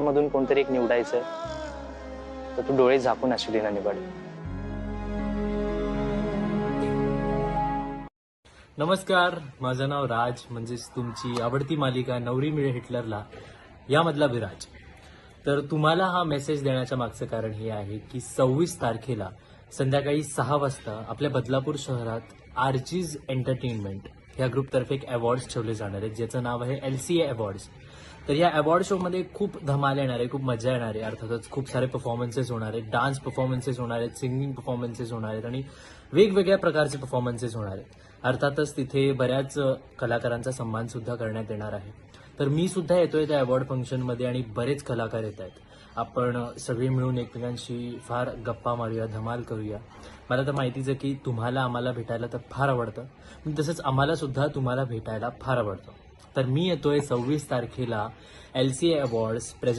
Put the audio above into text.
मधून कोणतरी एक निवडायचं, तर तू डोळे झाकून अश्विनीला निवड. नमस्कार, माझं नाव राज, म्हणजेच तुमची आवडती मालिका नवरी मिळे हिटलरला यामधला विराज. तर तुम्हाला हा मेसेज देण्याच्या मागचं कारण हे आहे की 26 तारखेला संध्याकाळी 6 वाजता आपल्या बदलापूर शहरात आर्चीज एंटरटेनमेंट या ग्रुपतर्फे एक अवॉर्ड्स ठेवले जाणार आहेत, ज्याचं नाव आहे LCA अवॉर्ड्स. तर या अवॉर्ड शोमध्ये खूप धमाल येणार आहे, खूप मजा येणार आहे. अर्थातच खूप सारे परफॉर्मन्सेस होणार आहेत, डान्स परफॉर्मन्सेस होणार आहेत, सिंगिंग परफॉर्मन्सेस होणार आहेत आणि वेगवेगळ्या प्रकारचे परफॉर्मन्सेस होणार आहेत. अर्थातच तिथे बऱ्याच कलाकारांचा सन्मान सुद्धा करण्यात येणार आहे. तर मी सुद्धा येतोय त्या अवॉर्ड फंक्शनमध्ये आणि बरेच कलाकार येत आहेत. आपण सगळे मिळून एकमेकांशी फार गप्पा मारूया, धमाल करूया. मला तर माहितीच आहे की तुम्हाला आम्हाला भेटायला तर फार आवडतं, तसंच आम्हाला सुद्धा तुम्हाला भेटायला फार आवडतं. तर मी येतोय 26 तारखेला LCA अवॉर्ड्स प्रेझेंट